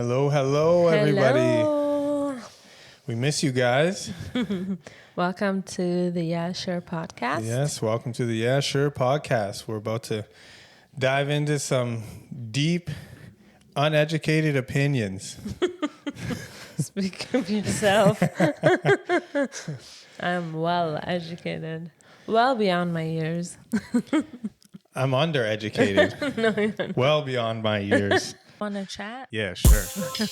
Hello, everybody. Hello. We miss you guys. Welcome to the Yeah Sure podcast. Yes, welcome to the Yeah Sure podcast. We're about to dive into some deep, uneducated opinions. Speak of yourself. I'm well educated. Well beyond my years. I'm undereducated. No, you're not. Well beyond my years. Want to chat? Yeah, sure.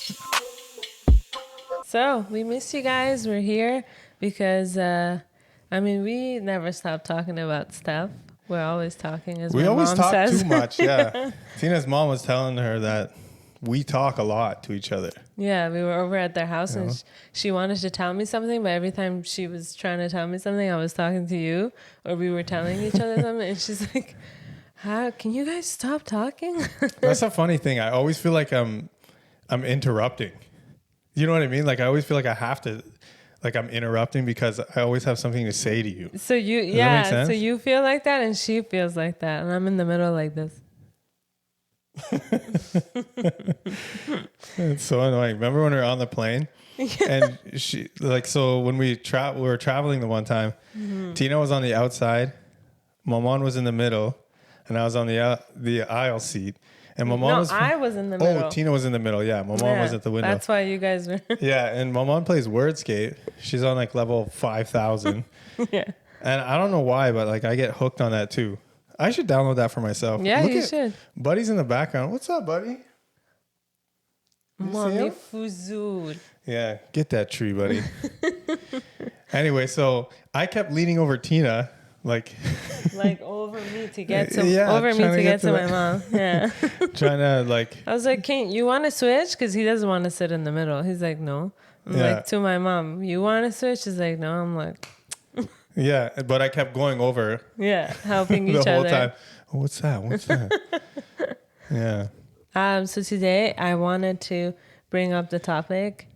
So, we miss you guys. We're here because, we never stop talking about stuff. We're always talking, as We my always mom talk says. too much, yeah. Tina's mom was telling her that we talk a lot to each other. Yeah, we were over at their house You know? and she wanted to tell me something, but every time she was trying to tell me something, I was talking to you or we were telling each other something. And she's like, "How can you guys stop talking?" That's a funny thing. I always feel like I'm interrupting. You know what I mean? Like I always feel like I have to, like I'm interrupting because I always have something to say to you. So you, Does that make sense? so you feel like that and she feels like that. And I'm in the middle like this. It's so annoying. Remember when we were on the plane? And she so when we were traveling the one time, Tina was on the outside, Maman was in the middle, and I was on the aisle seat. And Maman I was in the middle. Oh, Tina was in the middle. Yeah, Maman was at the window. That's why you guys were. Yeah, and Maman plays Wordscape. She's on like level 5,000. Yeah. And I don't know why, but like I get hooked on that too. I should download that for myself. Yeah, you should. Buddy's in the background. What's up, buddy? You see Mommy him? Fuzul. Yeah, get that tree, buddy. Anyway, so I kept leaning over Tina, like over me to get to my mom. Yeah. trying to like. I was like, "Can't you want to switch?" Because he doesn't want to sit in the middle. He's like, "No." I'm like to my mom, "You want to switch?" She's like, "No." I'm like, Yeah, but I kept going over. yeah, helping the each whole other. time. Oh, what's that? What's that? Yeah. So today I wanted to bring up the topic.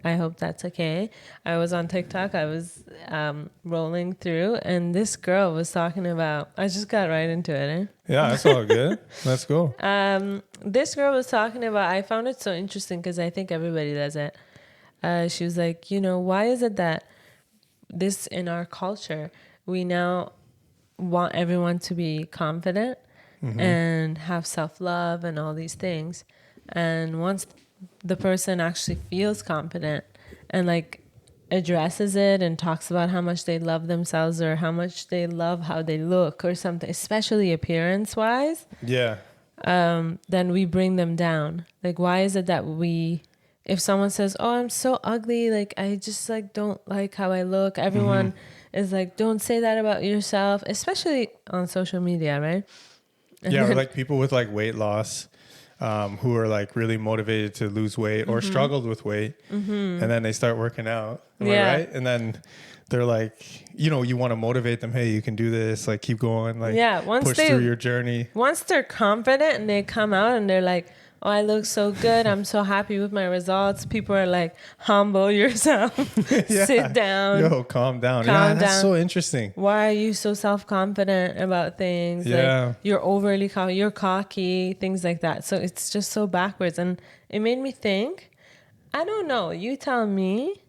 I hope that's okay. I was on TikTok. I was rolling through, and this girl was talking about. I just got right into it. Eh? Yeah, that's all good. Let's go. This girl was talking about. I found it so interesting because I think everybody does it. She was like, why is it that this in our culture we now want everyone to be confident and have self-love and all these things, and once the person actually feels confident and like addresses it and talks about how much they love themselves or how much they love how they look or something, especially appearance wise, Yeah. then we bring them down. Like, why is it that if someone says, "Oh, I'm so ugly, like I just like don't like how I look," everyone is like, "Don't say that about yourself," especially on social media, right? Yeah, or like people with like weight loss, who are like really motivated to lose weight or struggled with weight, and then they start working out, right? And then they're like, you want to motivate them. Hey, you can do this. Like, keep going. Like, push through your journey. Once they're confident and they come out and they're like, "Oh, I look so good. I'm so happy with my results." People are like, "Humble yourself. Sit down. Yo, calm down." Yeah, that's so interesting. Why are you so self-confident about things? Yeah. Like, you're overly you're cocky, things like that. So it's just so backwards. And it made me think, I don't know. You tell me.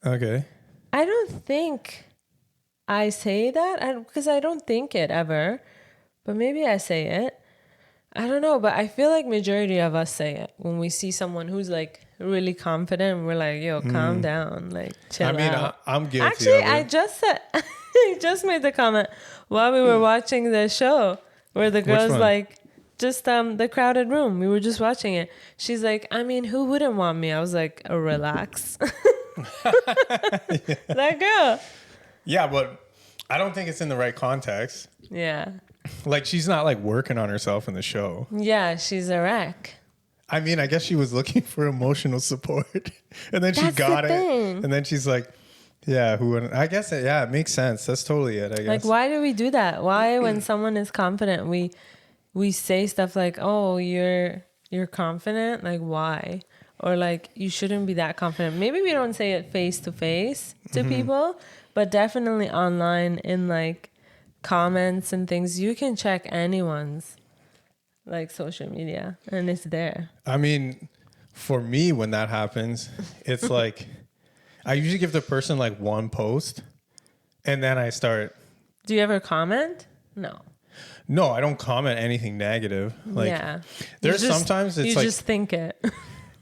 Okay. I don't think I say that because I don't think it ever. But maybe I say it. I don't know, but I feel like majority of us say it when we see someone who's like really confident. We're like, "Yo, calm down, like chill out." I'm guilty. Actually, of it. I just said, I just made the comment while we were watching the show where the girl's like, just the crowded room. We were just watching it. She's like, "Who wouldn't want me?" I was like, "Relax." That girl. Yeah, but I don't think it's in the right context. Yeah. Like, she's not like working on herself in the show. Yeah, she's a wreck. I guess she was looking for emotional support, and then she got it, and then she's like, "Yeah, who wouldn't?" I guess it makes sense. That's totally it. I guess. Like, why do we do that? Why, when someone is confident, we say stuff like, "Oh, you're confident." Like, why? Or like, you shouldn't be that confident. Maybe we don't say it face to face to people, but definitely online in like comments and things, you can check anyone's like social media and it's there. for me, when that happens, it's like I usually give the person like one post and then I start. Do you ever comment? No. No, I don't comment anything negative. Like, yeah. There's sometimes it's you like. You just think it.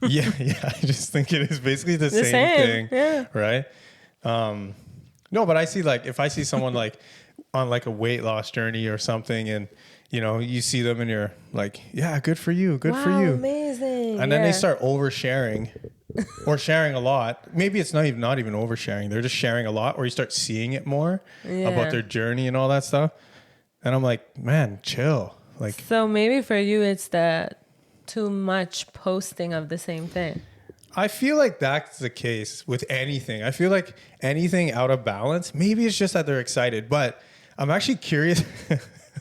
yeah. I just think it is basically the same thing. Yeah. Right? No, but I see like, if I see someone like on like a weight loss journey or something and, you know, you see them and you're like, yeah, good for you. Good for you. Amazing. And then they start oversharing or sharing a lot. Maybe it's not even oversharing. They're just sharing a lot, or you start seeing it more about their journey and all that stuff. And I'm like, man, chill. Like, so maybe for you, it's the too much posting of the same thing. I feel like that's the case with anything. I feel like anything out of balance, maybe it's just that they're excited, but I'm actually curious.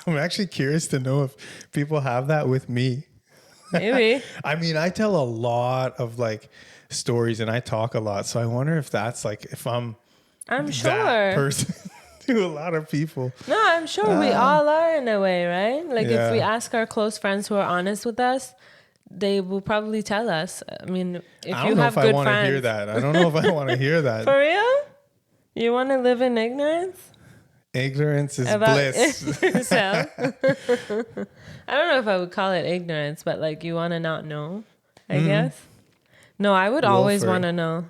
I'm actually curious to know if people have that with me. Maybe. I mean, I tell a lot of like stories and I talk a lot. So I wonder if that's like, if I'm sure that person to a lot of people. No, I'm sure we all are in a way, right? Like Yeah. if we ask our close friends who are honest with us, they will probably tell us. I mean, if I you don't know have if I good want to friends. hear that. I don't know if I want to hear that. For real? You want to live in ignorance? Ignorance is bliss. So, I don't know if I would call it ignorance, but like you want to not know, I guess. No, I would always want to know.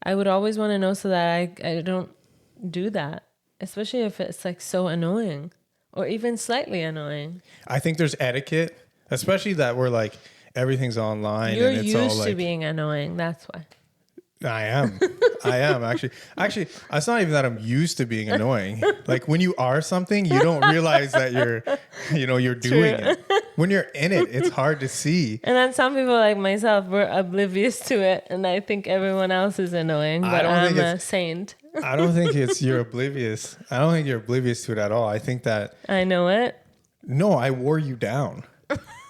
I would always want to know so that I don't do that, especially if it's like so annoying or even slightly annoying. I think there's etiquette, especially that we're like, everything's online. You're and it's used all like, to being annoying. That's why. I am actually, it's not even that I'm used to being annoying. Like when you are something, you don't realize that you're doing it. When you're in it, it's hard to see. And then some people like myself, we're oblivious to it. And I think everyone else is annoying, but I'm a saint. I don't think you're oblivious. I don't think you're oblivious to it at all. I think that. I know it. No, I wore you down.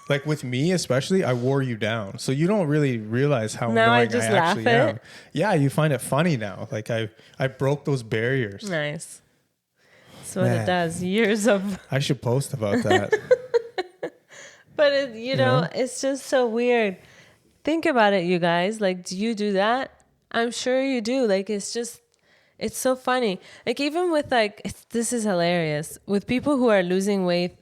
Like with me, especially, I wore you down. So you don't really realize how now annoying I just I actually laugh at am. it. Yeah, you find it funny now. Like I broke those barriers. Nice. That's what it does. Years of. I should post about that. But it's just so weird. Think about it, you guys. Like, do you do that? I'm sure you do. Like, it's so funny. Like, even with this is hilarious. With people who are losing weight,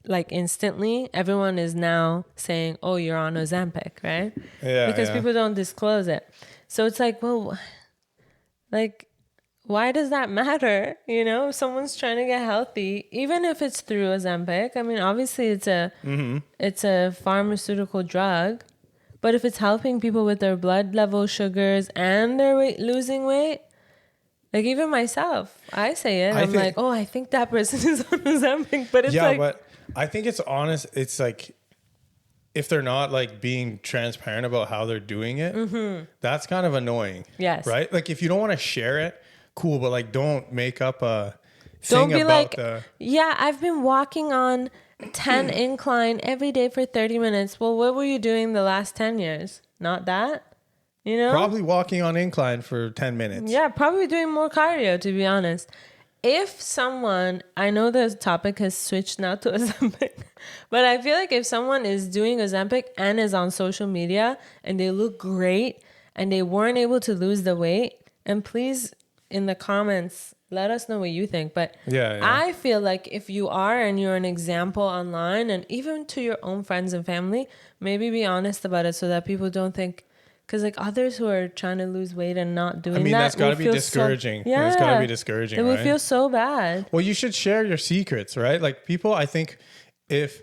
like instantly, everyone is now saying, oh, you're on Ozempic, right? Yeah. Because people don't disclose it. So it's like, well, like, why does that matter? You know, if someone's trying to get healthy, even if it's through Ozempic, I mean, obviously it's a pharmaceutical drug, but if it's helping people with their blood level sugars and their losing weight, like even myself, I say it. I'm like, oh, I think that person is on Ozempic, but it's but I think it's honest. It's like, if they're not like being transparent about how they're doing it, that's kind of annoying. Yes. Right? Like if you don't want to share it, cool, but like don't make up a don't thing be about like, yeah, I've been walking on 10 incline every day for 30 minutes. Well, what were you doing the last 10 years? Not that, you know? Probably walking on incline for 10 minutes. Yeah, probably doing more cardio, to be honest. If someone, I know the topic has switched now to Ozempic, but I feel like if someone is doing Ozempic and is on social media and they look great and they weren't able to lose the weight, and please in the comments, let us know what you think. But yeah. I feel like if you are and you're an example online and even to your own friends and family, maybe be honest about it so that people don't think, because like others who are trying to lose weight and not doing that's got to be discouraging. It's got to be discouraging, It right? would feel so bad. Well, you should share your secrets, right? Like people, I think if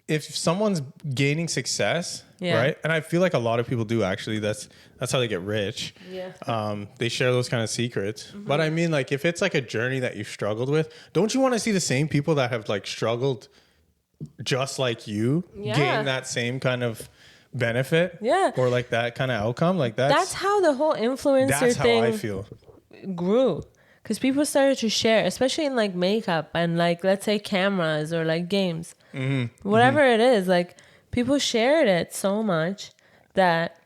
someone's gaining success, right? And I feel like a lot of people do actually. That's how they get rich. Yeah. They share those kind of secrets. But I mean, like if it's like a journey that you've struggled with, don't you want to see the same people that have like struggled just like you gain that same kind of benefit? Yeah. Or like that kind of outcome? Like that's how the whole influencer thing how I feel. Grew. Because people started to share, especially in like makeup and like, let's say cameras or like games, whatever it is, like people shared it so much that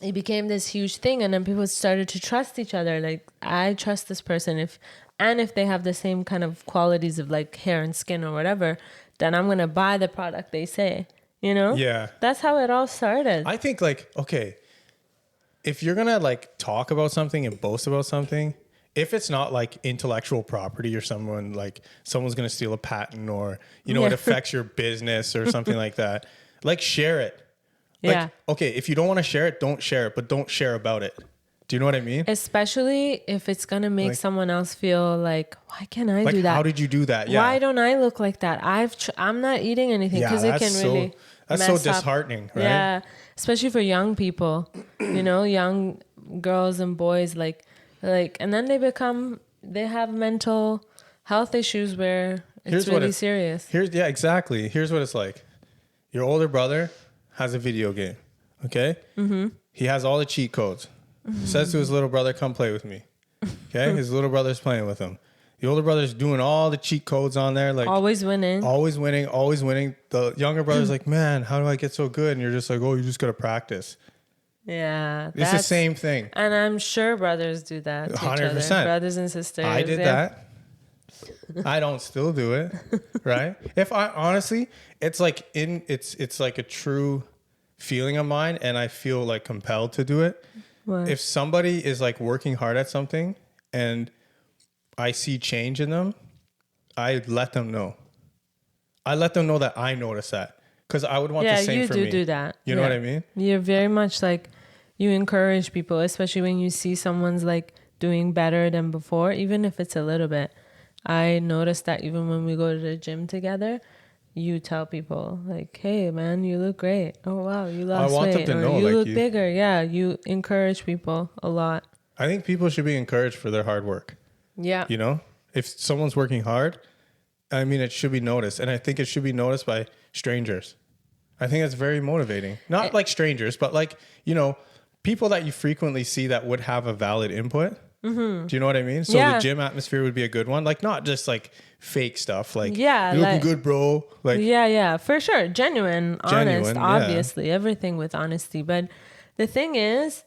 it became this huge thing. And then people started to trust each other. Like I trust this person if they have the same kind of qualities of like hair and skin or whatever, then I'm going to buy the product they say, you know? Yeah. That's how it all started. I think like, okay, if you're going to like talk about something and boast about something, if it's not like intellectual property or someone's going to steal a patent or, it affects your business or something like that, like share it. Like, okay, if you don't want to share it, don't share it, but don't share about it. Do you know what I mean? Especially if it's going to make someone else feel like, why can't I do that? How did you do that? Yeah. Why don't I look like that? I'm not eating anything because it can really that's so disheartening, right? Yeah, especially for young people, young girls and boys, like, and then they have mental health issues where it's really serious. Exactly. Here's what it's like. Your older brother has a video game, okay? Mm-hmm. He has all the cheat codes. Mm-hmm. Says to his little brother, come play with me. Okay? His little brother's playing with him. The older brother's doing all the cheat codes on there. Like always winning. The younger brother's like, man, how do I get so good? And you're just like, oh, you just got to practice. Yeah. It's the same thing. And I'm sure brothers do that to 100%. Each other. Brothers and sisters. I did that. I don't still do it. Right? If I honestly, it's like it's like a true feeling of mine and I feel like compelled to do it. What? If somebody is like working hard at something and I see change in them, I let them know. I let them know that I notice that because I would want the same for me. Yeah, you do that. You know what I mean? You're very much like, you encourage people, especially when you see someone's like doing better than before, even if it's a little bit. I noticed that even when we go to the gym together, you tell people like, hey man, you look great. Oh wow, you lost weight. I want them to know, you look bigger. Yeah, you encourage people a lot. I think people should be encouraged for their hard work. Yeah. If someone's working hard, I mean, it should be noticed. And I think it should be noticed by strangers. I think that's very motivating. Not like strangers, but like, people that you frequently see that would have a valid input. Mm-hmm. Do you know what I mean? So the gym atmosphere would be a good one. Like not just like fake stuff. Like, you're looking good, bro. Like, yeah, for sure. Genuine, honest, obviously. Everything with honesty. But the thing is,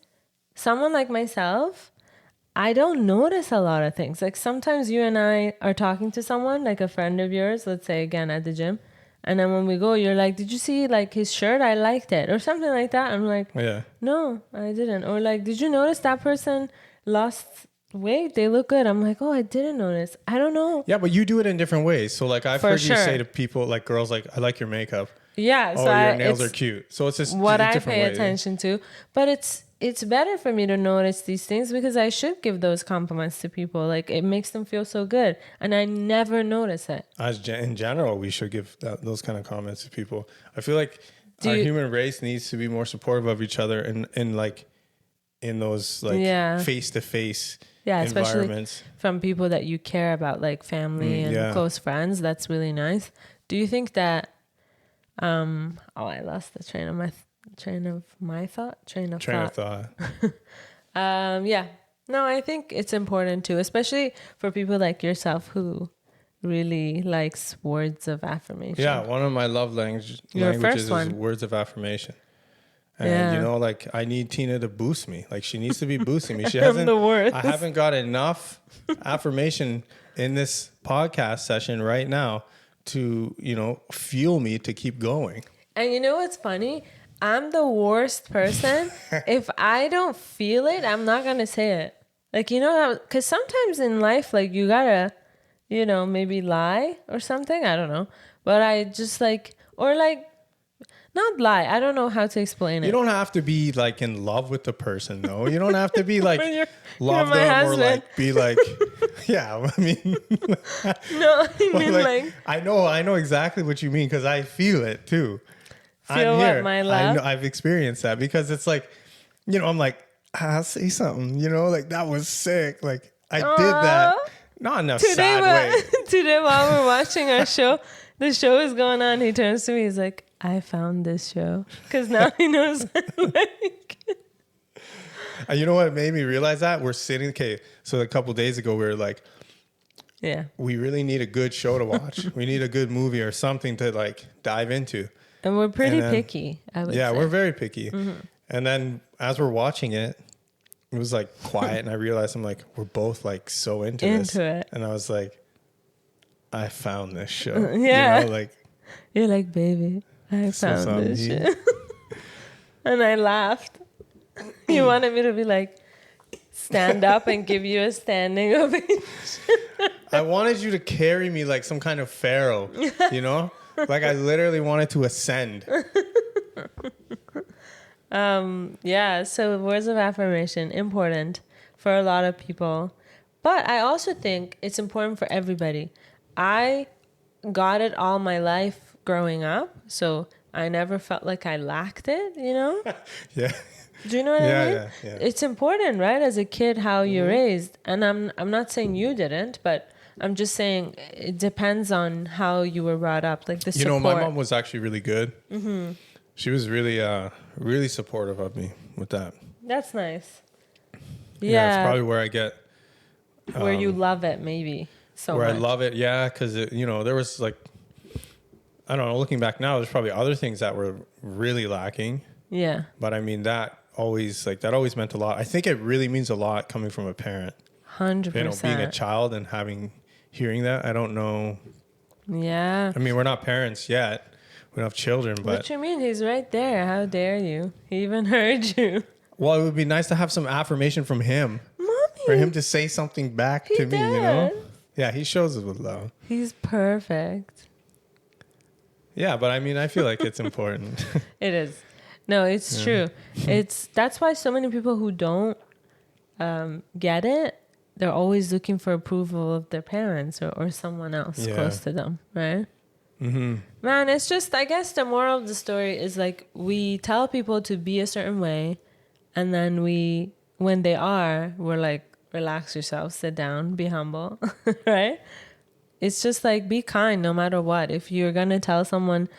someone like myself, I don't notice a lot of things. Like sometimes you and I are talking to someone, like a friend of yours, let's say again at the gym. And then when we go, you're like, did you see like his shirt? I liked it or something like that. I'm like, no, I didn't. Or like, did you notice that person lost weight? They look good. I'm like, oh, I didn't notice. I don't know. Yeah, but you do it in different ways. So like I've heard you say to people, like girls, like, I like your makeup. Yeah. Oh, your nails are cute. So it's just what I pay attention to. But it's better for me to notice these things because I should give those compliments to people. Like it makes them feel so good. And I never notice it. In general, we should give those kind of comments to people. I feel like our human race needs to be more supportive of each other in those like face-to-face environments. Especially from people that you care about, like family and close friends. That's really nice. Do you think that, I lost the train of thought. No, I think it's important too, especially for people like yourself who really likes words of affirmation. Yeah, one of my love languages is words of affirmation. And like I need Tina to boost me. Like she needs to be boosting me. She hasn't. I haven't got enough affirmation in this podcast session right now to fuel me to keep going. And you know what's funny? I'm the worst person. If I don't feel it, I'm not gonna say it. Like because sometimes in life, like you gotta, maybe lie or something. I don't know, but I just not lie. I don't know how to explain it. You don't have to be like in love with the person, though. You don't have to be like love them husband. Or like be like, yeah. I mean, no, I mean like I know exactly what you mean because I feel it too. Feel what, my love? I've experienced that because it's like, I'm like, say something, like that was sick. Like I did that. Not in a sad way. Today while we're watching our show, the show is going on. He turns to me. He's like, I found this show because now he knows. You know what made me realize that? We're sitting. Okay, so a couple days ago we were like, we really need a good show to watch. We need a good movie or something to like dive into. And we're pretty picky, I would say. Yeah, we're very picky. Mm-hmm. And then as we're watching it, it was like quiet and I realized I'm like, we're both like so into this. And I was like, I found this show. Yeah. Like you're like, baby. I found this shit. And I laughed. You wanted me to be like, stand up and give you a standing ovation. I wanted you to carry me like some kind of pharaoh, you know? Like I literally wanted to ascend. Yeah, so words of affirmation, important for a lot of people. But I also think it's important for everybody. I got it all my life growing up, so I never felt like I lacked it, you know? Yeah. Do you know what I mean? Yeah. It's important, right? As a kid, how you're raised. And I'm not saying you didn't, but I'm just saying it depends on how you were brought up. Like the support. You know, my mom was actually really good. Mm-hmm. She was really, really supportive of me with that. That's nice. Yeah, it's probably where I get... where you love it, maybe. Where much. I love it, yeah, because, you know, there was like... I don't know, looking back now, there's probably other things that were really lacking. Yeah. But I mean, that always meant a lot. I think it really means a lot coming from a parent. 100%. You know, being a child and hearing that, I don't know. Yeah. I mean, we're not parents yet. We don't have children, but... What you mean? He's right there. How dare you? He even heard you. Well, it would be nice to have some affirmation from him. Mommy. For him to say something back to me, you know? Yeah, he shows us with love. He's perfect. Yeah, but I mean, I feel like it's important. It is. No, it's true. That's why so many people who don't get it, they're always looking for approval of their parents or someone else close to them, right? Mm-hmm. Man, it's just, I guess the moral of the story is like we tell people to be a certain way, and then when they are, we're like, relax yourself, sit down, be humble, right? It's just like, be kind no matter what. If you're going to tell someone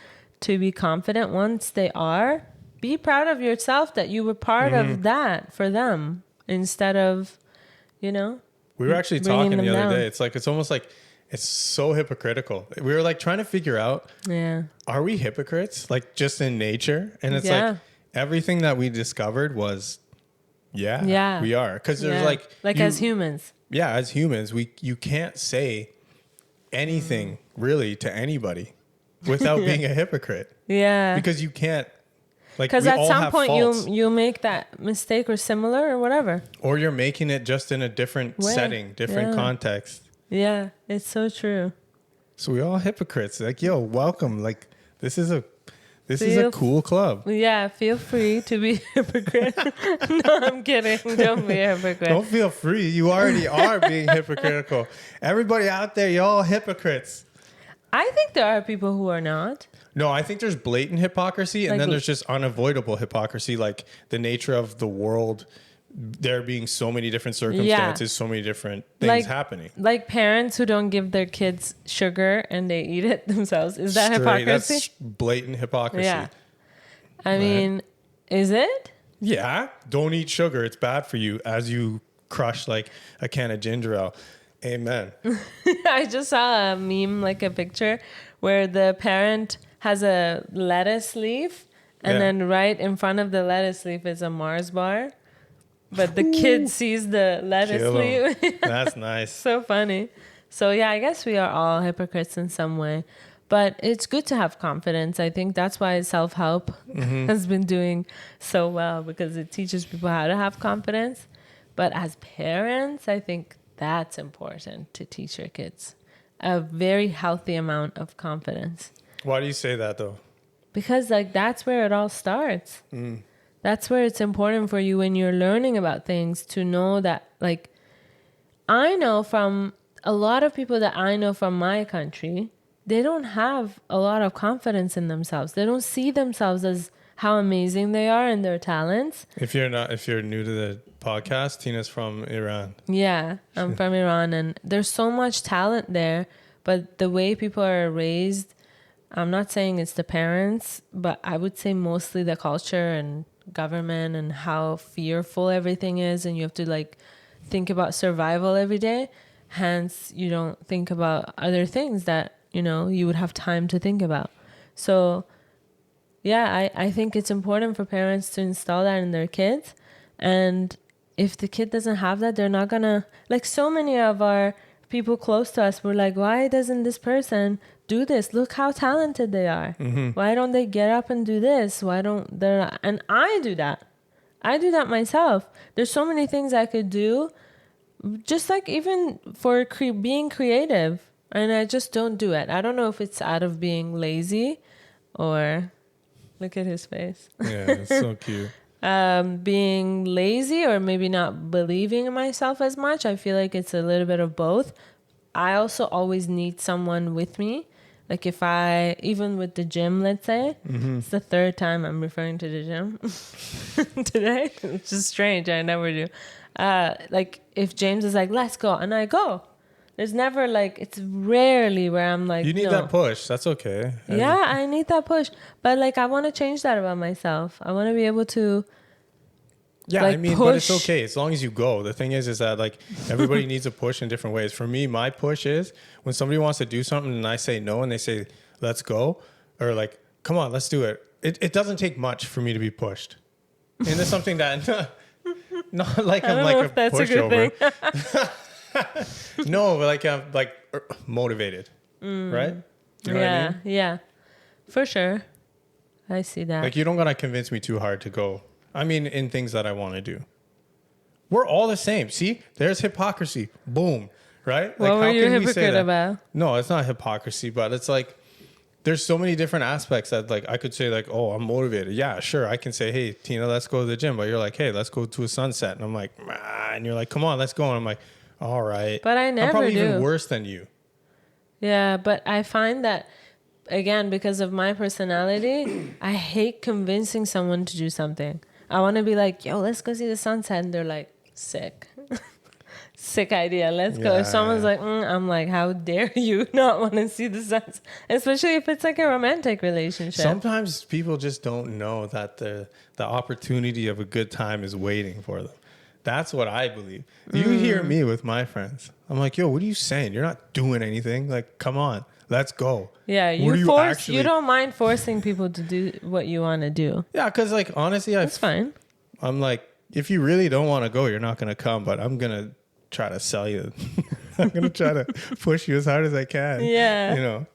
to be confident once they are, be proud of yourself that you were part of that for them instead of, you know. We were actually talking the other day. It's like, it's almost like, it's so hypocritical. We were like trying to figure out, are we hypocrites? Like just in nature? And it's like everything that we discovered was, we are. Because there's like as humans. Yeah, as humans, you can't say anything really to anybody without being a hypocrite. Yeah. Because you can't. Because at some point you make that mistake or similar or whatever. Or you're making it just in a different setting, different context. Yeah, it's so true. So we all hypocrites. Like, yo, welcome. Like, this is a cool club. Yeah, feel free to be a hypocrite. No, I'm kidding. Don't be a hypocrite. Don't feel free. You already are being hypocritical. Everybody out there, y'all hypocrites. I think there are people who are not. No, I think there's blatant hypocrisy, and then there's just unavoidable hypocrisy, like the nature of the world. There being so many different circumstances, so many different things happening. Like parents who don't give their kids sugar and they eat it themselves. Is that hypocrisy? That's blatant hypocrisy. Yeah. I mean, is it? Yeah. Don't eat sugar. It's bad for you as you crush like a can of ginger ale. Amen. I just saw a meme, like a picture, where the parent has a lettuce leaf and then right in front of the lettuce leaf is a Mars bar. But the kid sees the lettuce leaf. That's nice. So funny. So yeah, I guess we are all hypocrites in some way. But it's good to have confidence. I think that's why self-help has been doing so well, because it teaches people how to have confidence. But as parents, I think that's important to teach your kids a very healthy amount of confidence. Why do you say that though? Because like that's where it all starts. That's where it's important for you when you're learning about things to know that, like, I know from a lot of people that I know from my country, they don't have a lot of confidence in themselves. They don't see themselves as how amazing they are and their talents. If you're new to the podcast, Tina's from Iran. Yeah, I'm from Iran, and there's so much talent there, but the way people are raised, I'm not saying it's the parents, but I would say mostly the culture and government and how fearful everything is, and you have to like think about survival every day. Hence, you don't think about other things that, you know, you would have time to think about. So yeah, I think it's important for parents to install that in their kids. And if the kid doesn't have that, they're not gonna, like so many of our people close to us were like, why doesn't this person do this. Look how talented they are. Why don't they get up and do this? Why don't they? And I do that. I do that myself. There's so many things I could do, just like even for being creative, and I just don't do it. I don't know if it's out of being lazy or look at his face. Yeah, it's so cute. Being lazy or maybe not believing in myself as much. I feel like it's a little bit of both. I also always need someone with me. Like if even with the gym, let's say, it's the third time I'm referring to the gym today, which is strange. I never do. Like if James is like, let's go, and I go. There's never like, it's rarely where I'm like, you need that push. That's okay. Yeah, I need that push. But like, I want to change that about myself. I want to be able to. Yeah, like, I mean, but it's okay as long as you go. The thing is that like everybody needs a push in different ways. For me, my push is when somebody wants to do something and I say no and they say, let's go, or like, come on, let's do it. It doesn't take much for me to be pushed. And it's something that, not like I'm like a pushover. No, but like I'm like motivated, right? You know what I mean? Yeah, for sure. I see that. Like you don't gotta convince me too hard to go. I mean, in things that I want to do. We're all the same. See, there's hypocrisy. Boom. Right? What like, were you a hypocrite about? No, it's not hypocrisy, but it's like, there's so many different aspects that like, I could say like, oh, I'm motivated. Yeah, sure. I can say, hey, Tina, let's go to the gym. But you're like, hey, let's go to a sunset. And I'm like, and you're like, come on, let's go. And I'm like, all right. But I never I'm probably do. even worse than you. Yeah, but I find that, again, because of my personality, I hate convincing someone to do something. I want to be like, yo, let's go see the sunset. And they're like, sick. Sick idea. Let's go. If someone's like, I'm like, how dare you not want to see the sunset? Especially if it's like a romantic relationship. Sometimes people just don't know that the opportunity of a good time is waiting for them. That's what I believe. You hear me with my friends. I'm like, yo, what are you saying? You're not doing anything. Like, come on. Let's go. Yeah, you don't mind forcing people to do what you want to do. Yeah, because like honestly, that's fine. I'm like, if you really don't want to go, you're not gonna come. But I'm gonna try to sell you. I'm gonna try to push you as hard as I can. Yeah, you know.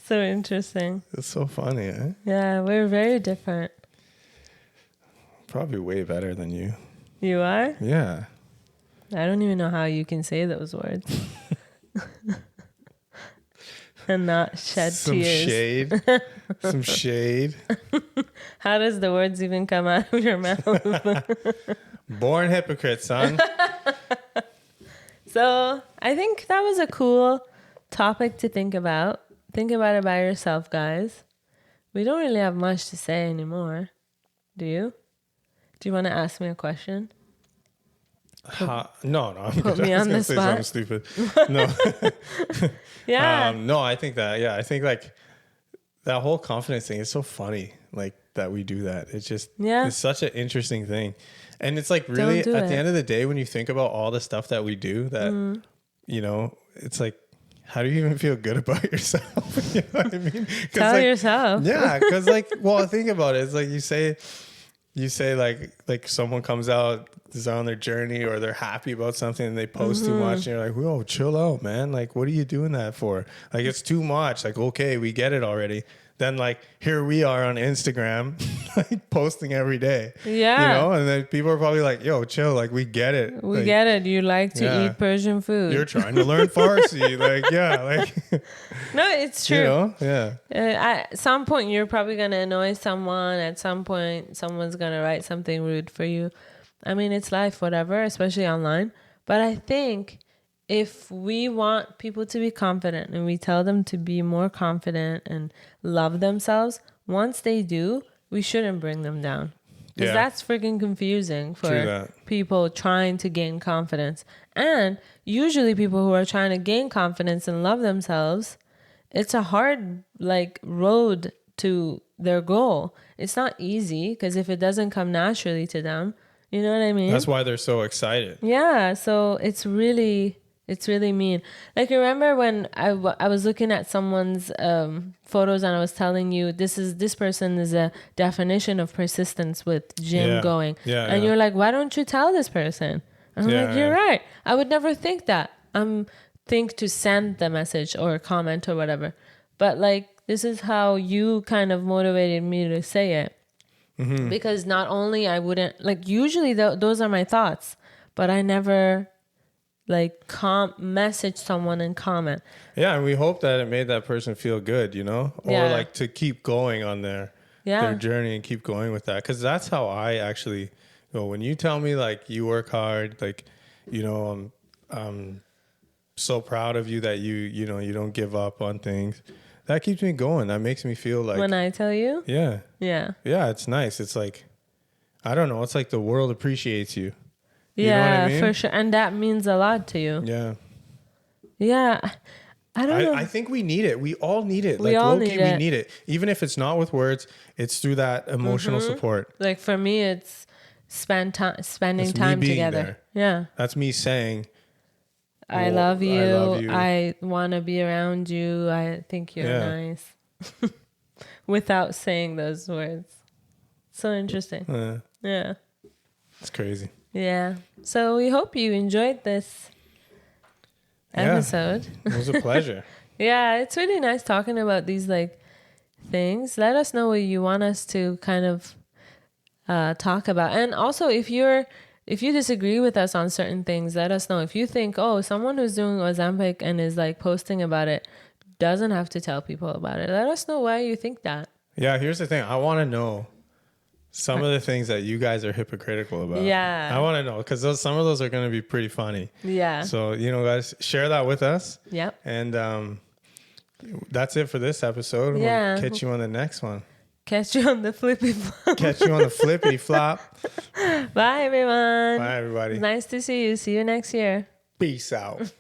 So interesting. It's so funny, eh? Yeah, we're very different. Probably way better than you. You are? Yeah. I don't even know how you can say those words. And not shed tears. Some shade. How does the words even come out of your mouth? Born hypocrite, son. So I think that was a cool topic to think about. Think about it by yourself, guys. We don't really have much to say anymore. Do you? Do you want to ask me a question? No. Put me on the spot. Something stupid. No. Yeah. No, I think that. Yeah, I think like that whole confidence thing is so funny. Like that we do that. It's just it's such an interesting thing, and it's like really at the end of the day when you think about all the stuff that we do, that you know, it's like, how do you even feel good about yourself? You know what I mean? Tell yourself. Yeah, because like, well, think about it. It's like you say like someone comes out, is on their journey, or they're happy about something and they post too much, and you're like, whoa, chill out, man. Like, what are you doing that for? Like, it's too much. Like, okay, we get it already. Then like here we are on Instagram, like posting every day. Yeah. You know, and then people are probably like, yo, chill, like we get it. We get it. You like to eat Persian food. You're trying to learn Farsi. Like, yeah, like no, it's true. You know? Yeah. At some point you're probably gonna annoy someone. At some point someone's gonna write something rude for you. I mean, it's life, whatever, especially online. But I think if we want people to be confident and we tell them to be more confident and love themselves, once they do, we shouldn't bring them down. Because that's freaking confusing for people trying to gain confidence. And usually people who are trying to gain confidence and love themselves, it's a hard road to their goal. It's not easy because if it doesn't come naturally to them, you know what I mean? That's why they're so excited. Yeah, so it's really mean. Like, remember when I was looking at someone's photos and I was telling you this person is a definition of persistence with gym going. Yeah, and you're like, why don't you tell this person? And I'm like, you're right. I would never think that. Think to send the message or comment or whatever. But like, this is how you kind of motivated me to say it. Mm-hmm. Because not only I wouldn't, like, usually those are my thoughts, but I never like message someone and comment. Yeah, and we hope that it made that person feel good, you know, or like to keep going on their journey and keep going with that. Because that's how I actually go. When you tell me like you work hard, like, you know, I'm so proud of you that you know you don't give up on things. That keeps me going. That makes me feel like when I tell you, yeah, it's nice. It's like, I don't know. It's like the world appreciates you. You know what I mean? For sure. And that means a lot to you. Yeah. Yeah. I don't know. I think we need it. We all need it. We like all low-key, need it. we need it. Even if it's not with words, it's through that emotional support. Like for me, it's spending time together. There. Yeah. That's me saying, I love you. I want to be around you. I think you're nice. Without saying those words. So interesting. Yeah. It's crazy. Yeah. So we hope you enjoyed this episode. It was a pleasure. Yeah, it's really nice talking about these like things. Let us know what you want us to kind of talk about. And also if you disagree with us on certain things, let us know. If you think, oh, someone who's doing Ozempic and is like posting about it doesn't have to tell people about it. Let us know why you think that. Yeah, here's the thing. I want to know some of the things that you guys are hypocritical about. Yeah. I want to know because some of those are going to be pretty funny. Yeah. So, you know, guys, share that with us. Yep. And that's it for this episode. Yeah. We'll catch you on the next one. Catch you on the flippy flop. Catch you on the flippy flop. Bye, everyone. Bye, everybody. Nice to see you. See you next year. Peace out.